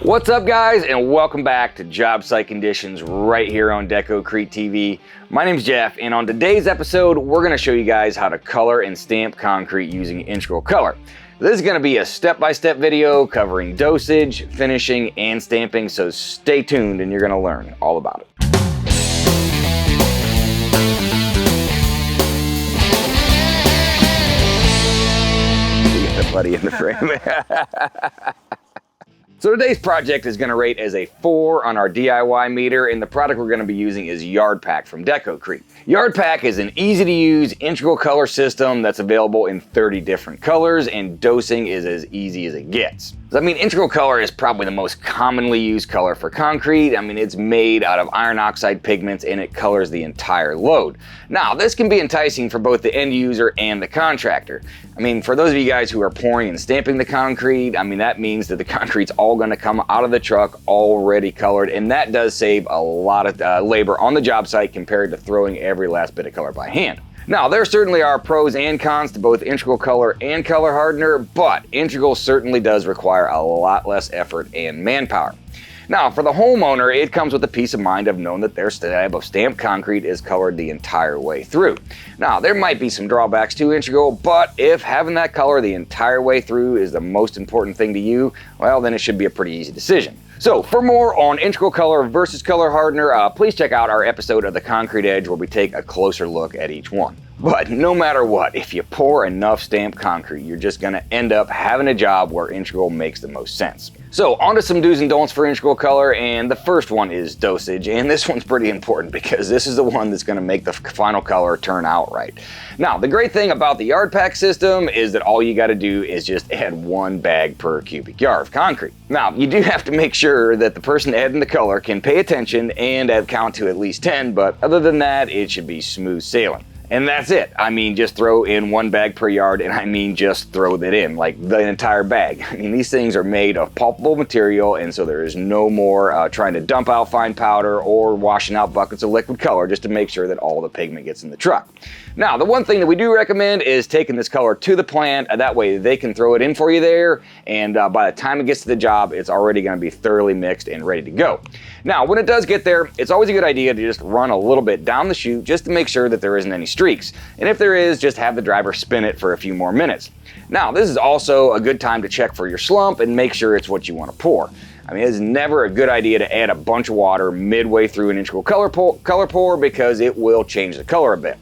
What's up, guys, and welcome back to Jobsite Conditions right here on Deco-Crete TV. My name's Jeff, and on today's episode, we're going to show you guys how to color and stamp concrete using integral color. This is going to be a step-by-step video covering dosage, finishing, and stamping, so stay tuned and you're going to learn all about it. Get the buddy in the frame. So today's project is going to rate as a 4 on our DIY meter, and the product we're going to be using is Yard Pack from Deco-Crete. Yard Pack is an easy-to-use integral color system that's available in 30 different colors, and dosing is as easy as it gets. I mean, integral color is probably the most commonly used color for concrete. I mean, it's made out of iron oxide pigments and it colors the entire load. Now, this can be enticing for both the end user and the contractor. I mean, for those of you guys who are pouring and stamping the concrete, I mean, that means that the concrete's all going to come out of the truck already colored, and that does save a lot of labor on the job site compared to throwing every last bit of color by hand. Now, there certainly are pros and cons to both integral color and color hardener, but integral certainly does require a lot less effort and manpower. Now, for the homeowner, it comes with the peace of mind of knowing that their slab of stamped concrete is colored the entire way through. Now, there might be some drawbacks to integral, but if having that color the entire way through is the most important thing to you, well, then it should be a pretty easy decision. So for more on integral color versus color hardener, please check out our episode of The Concrete Edge where we take a closer look at each one. But no matter what, if you pour enough stamped concrete, you're just going to end up having a job where integral makes the most sense. So on to some do's and don'ts for integral color, and the first one is dosage, and this one's pretty important because this is the one that's going to make the final color turn out right. Now, the great thing about the Yard Pack system is that all you got to do is just add 1 bag per cubic yard of concrete. Now, you do have to make sure that the person adding the color can pay attention and count to at least 10, but other than that, it should be smooth sailing. And that's it. I mean, just throw in 1 bag per yard, and I mean just throw that in, like the entire bag. I mean, these things are made of pulpable material, and so there is no more trying to dump out fine powder or washing out buckets of liquid color just to make sure that all the pigment gets in the truck. Now, the one thing that we do recommend is taking this color to the plant. That way they can throw it in for you there, and by the time it gets to the job, it's already going to be thoroughly mixed and ready to go. Now, when it does get there, it's always a good idea to just run a little bit down the chute just to make sure that there isn't any streaks. And if there is, just have the driver spin it for a few more minutes. Now, this is also a good time to check for your slump and make sure it's what you want to pour. I mean, it's never a good idea to add a bunch of water midway through an integral color pour because it will change the color a bit.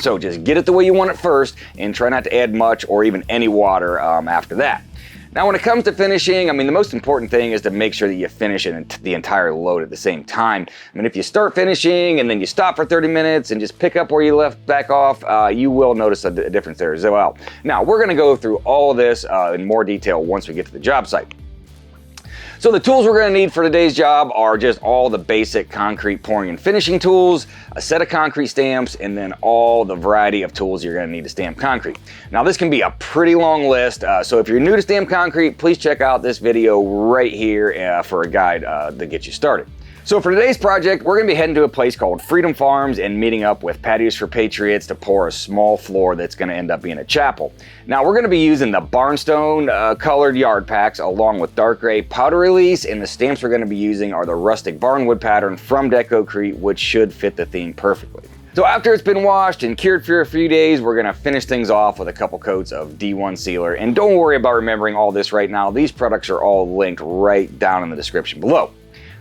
So just get it the way you want it first and try not to add much or even any water after that. Now, when it comes to finishing, I mean, the most important thing is to make sure that you finish the entire load at the same time. I mean, if you start finishing and then you stop for 30 minutes and just pick up where you left back off, you will notice a difference there as well. Now, we're going to go through all of this in more detail once we get to the job site. So the tools we're going to need for today's job are just all the basic concrete pouring and finishing tools, a set of concrete stamps, and then all the variety of tools you're going to need to stamp concrete. Now, this can be a pretty long list, so if you're new to stamp concrete, please check out this video right here for a guide to get you started. So for today's project, we're going to be heading to a place called Freedom Farms and meeting up with Patios for Patriots to pour a small floor that's going to end up being a chapel. Now, we're going to be using the barnstone colored yard packs along with dark gray powder release, and the stamps we're going to be using are the rustic barnwood pattern from Deco-Crete, which should fit the theme perfectly. So after it's been washed and cured for a few days, we're going to finish things off with a couple coats of D1 sealer. And don't worry about remembering all this right now. These products are all linked right down in the description below.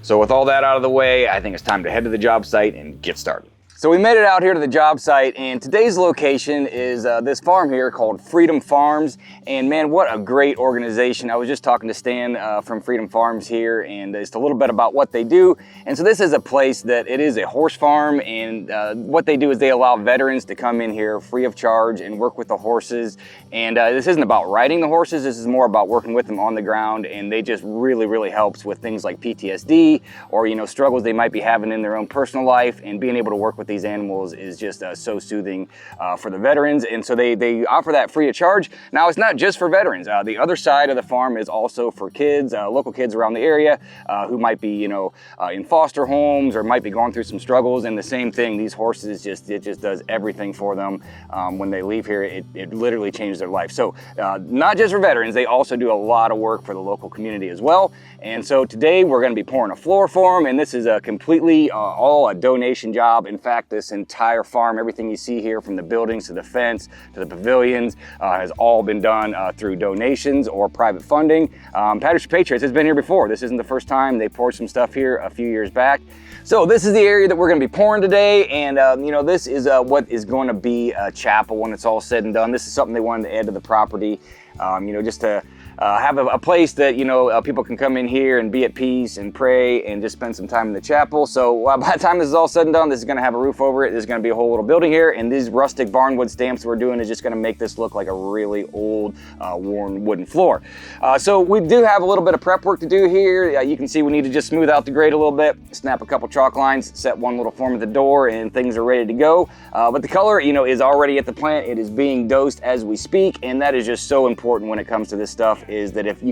So with all that out of the way, I think it's time to head to the job site and get started. So we made it out here to the job site, and today's location is this farm here called Freedom Farms. And man, what a great organization. I was just talking to Stan from Freedom Farms here, and just a little bit about what they do. And so this is a place that it is a horse farm, and what they do is they allow veterans to come in here free of charge and work with the horses. And this isn't about riding the horses, this is more about working with them on the ground, and they just really helps with things like PTSD or, you know, struggles they might be having in their own personal life, and being able to work with these animals is just so soothing for the veterans. And so they offer that free of charge. Now, it's not just for veterans. The other side of the farm is also for kids, local kids around the area who might be, in foster homes or might be going through some struggles. And the same thing, these horses it just does everything for them. When they leave here, it literally changes their life. So not just for veterans, they also do a lot of work for the local community as well. And so today we're going to be pouring a floor for them, and this is a completely all a donation job. In fact, this entire farm, everything you see here from the buildings to the fence to the pavilions has all been done through donations or private funding. Patio Patriots has been here before. This isn't the first time. They poured some stuff here a few years back. So this is the area that we're going to be pouring today, and this is what is going to be a chapel when it's all said and done. This is something they wanted to add to the property, just to have a place that people can come in here and be at peace and pray and just spend some time in the chapel. So by the time this is all said and done, this is going to have a roof over it. There's going to be a whole little building here, and these rustic barnwood stamps we're doing is just going to make this look like a really old worn wooden floor. So we do have a little bit of prep work to do here. You can see we need to just smooth out the grate a little bit, snap a couple chalk lines, set one little form at the door, and things are ready to go. But the color is already at the plant. It is being dosed as we speak, and that is just so important when it comes to this stuff, is that if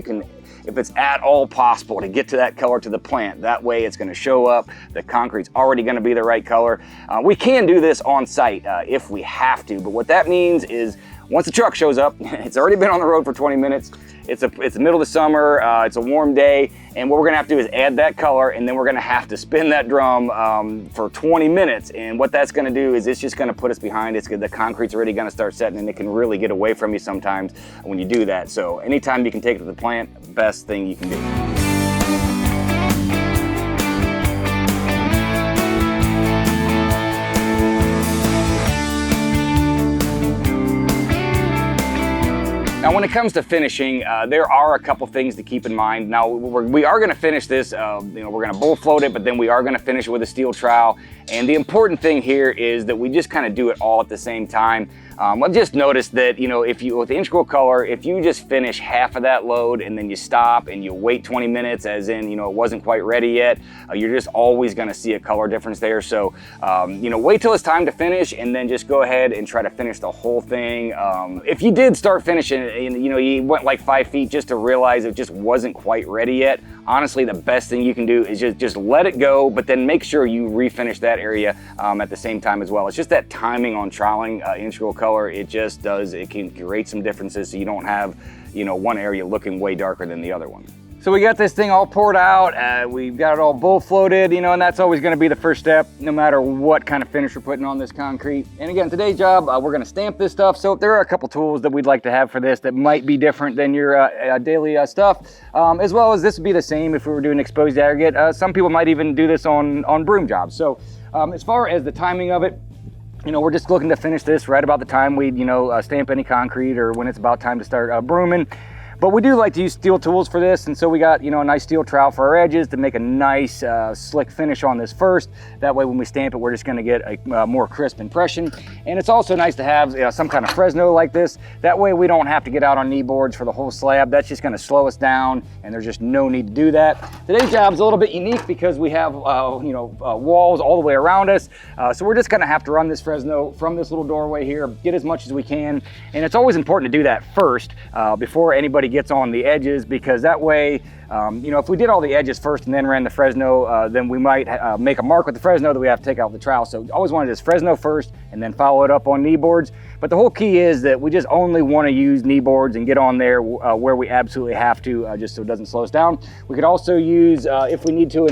it's at all possible to get to that color to the plant, that way it's going to show up, the concrete's already going to be the right color. We can do this on site if we have to, but what that means is once the truck shows up, it's already been on the road for 20 minutes, it's the middle of the summer, it's a warm day, and what we're gonna have to do is add that color, and then we're gonna have to spin that drum for 20 minutes. And what that's gonna do is it's just gonna put us behind. The concrete's already gonna start setting, and it can really get away from you sometimes when you do that. So anytime you can take it to the plant, best thing you can do. Now, when it comes to finishing, there are a couple things to keep in mind. Now, we are going to finish this, we're going to bull float it, but then we are going to finish it with a steel trowel. And the important thing here is that we just kind of do it all at the same time. I've just noticed that, if you, with the integral color, if you just finish half of that load and then you stop and you wait 20 minutes, as in, it wasn't quite ready yet, you're just always going to see a color difference there. So, wait till it's time to finish and then just go ahead and try to finish the whole thing. If you did start finishing and, you went like 5 feet just to realize it just wasn't quite ready yet, honestly, the best thing you can do is just let it go, but then make sure you refinish that area at the same time as well. It's just that timing on troweling integral color. It can create some differences, so you don't have, one area looking way darker than the other one. So we got this thing all poured out, we've got it all bull floated, and that's always gonna be the first step, no matter what kind of finish we're putting on this concrete. And again, today's job, we're gonna stamp this stuff. So there are a couple tools that we'd like to have for this that might be different than your daily stuff, as well as this would be the same if we were doing exposed aggregate. Some people might even do this on broom jobs. So as far as the timing of it, we're just looking to finish this right about the time we, stamp any concrete or when it's about time to start brooming. But we do like to use steel tools for this, and so we got, a nice steel trowel for our edges to make a nice slick finish on this first. That way when we stamp it, we're just gonna get a more crisp impression. And it's also nice to have some kind of Fresno like this. That way we don't have to get out on knee boards for the whole slab. That's just gonna slow us down, and there's just no need to do that. Today's job is a little bit unique because we have, walls all the way around us. So we're just gonna have to run this Fresno from this little doorway here, get as much as we can. And it's always important to do that first before anybody gets on the edges, because that way, if we did all the edges first and then ran the Fresno, then we might make a mark with the Fresno that we have to take out the trowel. So always want to just Fresno first and then follow it up on knee boards. But the whole key is that we just only want to use knee boards and get on there where we absolutely have to, just so it doesn't slow us down. We could also use, if we need to,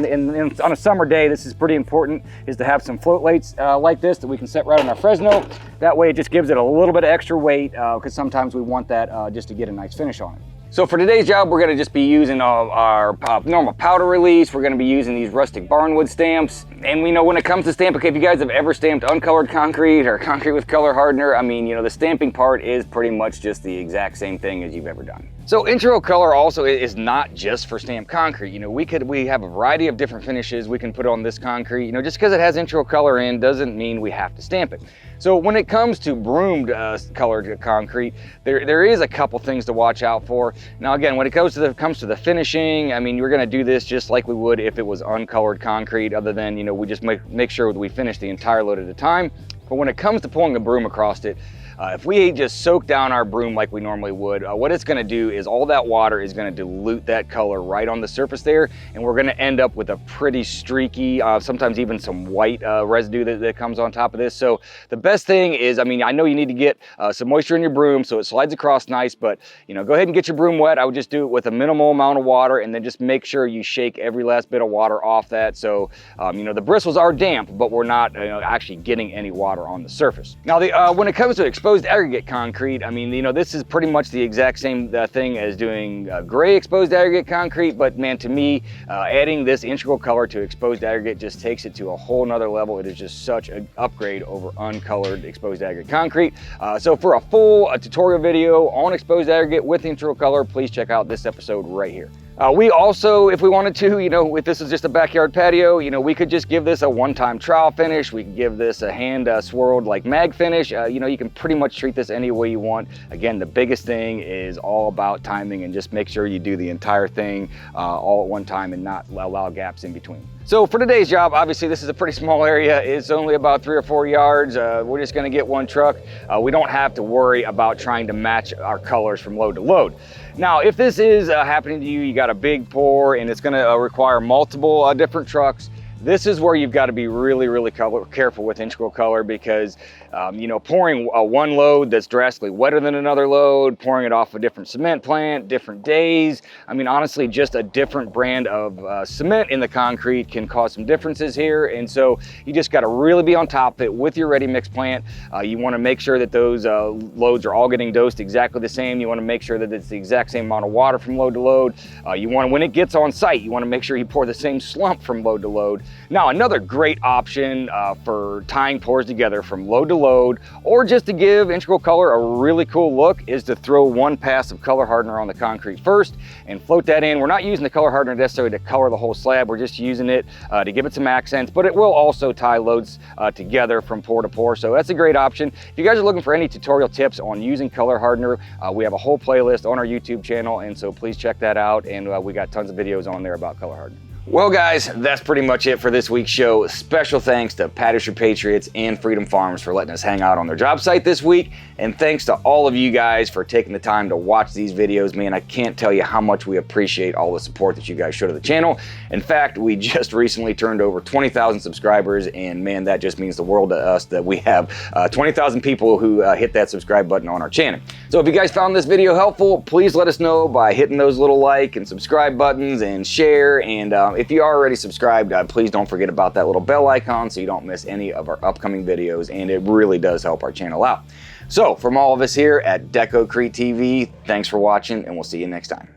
on a summer day, this is pretty important, is to have some float lights like this that we can set right on our Fresno. That way it just gives it a little bit of extra weight, because sometimes we want that just to get a nice finish on it. So for today's job, we're gonna just be using our normal powder release. We're gonna be using these rustic barnwood stamps. And we know when it comes to stamping, if you guys have ever stamped uncolored concrete or concrete with color hardener, the stamping part is pretty much just the exact same thing as you've ever done. So intro color also is not just for stamped concrete. You know, we have a variety of different finishes we can put on this concrete. You know, just because it has intro color in doesn't mean we have to stamp it. So when it comes to broomed colored concrete, there is a couple things to watch out for. Now again, when it comes to the finishing, I mean, you're gonna do this just like we would if it was uncolored concrete, other than, you know, we just make sure that we finish the entire load at a time. But when it comes to pulling the broom across it, if we just soak down our broom like we normally would, what it's gonna do is all that water is gonna dilute that color right on the surface there, and we're gonna end up with a pretty streaky, sometimes even some white residue that comes on top of this. So the best thing is, I mean, I know you need to get some moisture in your broom so it slides across nice, but you know, go ahead and get your broom wet. I would just do it with a minimal amount of water, and then just make sure you shake every last bit of water off that. So, you know, the bristles are damp, but we're not actually getting any water on the surface. Now, when it comes to exposed aggregate concrete, I mean, you know, this is pretty much the exact same thing as doing gray exposed aggregate concrete, but man, to me, adding this integral color to exposed aggregate just takes it to a whole nother level. It is just such an upgrade over uncolored exposed aggregate concrete. So for a full tutorial video on exposed aggregate with integral color, please check out this episode right here. We also, if we wanted to, you know, if this is just a backyard patio, you know, we could just give this a one-time trowel finish. We could give this a hand swirled like mag finish. You know, you can pretty much treat this any way you want. Again, the biggest thing is all about timing, and just make sure you do the entire thing all at one time and not allow gaps in between. So for today's job, obviously this is a pretty small area. It's only about 3 or 4 yards. We're just gonna get one truck. We don't have to worry about trying to match our colors from load to load. Now, if this is happening to you, you got a big pour and it's gonna require multiple different trucks, this is where you've got to be really careful with integral color, because you know, pouring one load that's drastically wetter than another load, pouring it off a different cement plant, different days. I mean, honestly, just a different brand of cement in the concrete can cause some differences here. And so you just got to really be on top of it with your ready mix plant. You want to make sure that those loads are all getting dosed exactly the same. You want to make sure that it's the exact same amount of water from load to load. You want to, when it gets on site, you want to make sure you pour the same slump from load to load. Now, another great option for tying pours together from load to load, or just to give integral color a really cool look, is to throw one pass of color hardener on the concrete first and float that in. We're not using the color hardener necessarily to color the whole slab. We're just using it to give it some accents, but it will also tie loads together from pour to pour. So that's a great option. If you guys are looking for any tutorial tips on using color hardener, we have a whole playlist on our YouTube channel, and so please check that out. And we got tons of videos on there about color hardener. Well guys, that's pretty much it for this week's show. Special thanks to Patio Patriots and Freedom Farms for letting us hang out on their job site this week. And thanks to all of you guys for taking the time to watch these videos. Man, I can't tell you how much we appreciate all the support that you guys show to the channel. In fact, we just recently turned over 20,000 subscribers, and man, that just means the world to us that we have 20,000 people who hit that subscribe button on our channel. So if you guys found this video helpful, please let us know by hitting those little like and subscribe buttons and share. And if you are already subscribed, please don't forget about that little bell icon so you don't miss any of our upcoming videos, and it really does help our channel out. So from all of us here at Deco-Crete TV, thanks for watching, and we'll see you next time.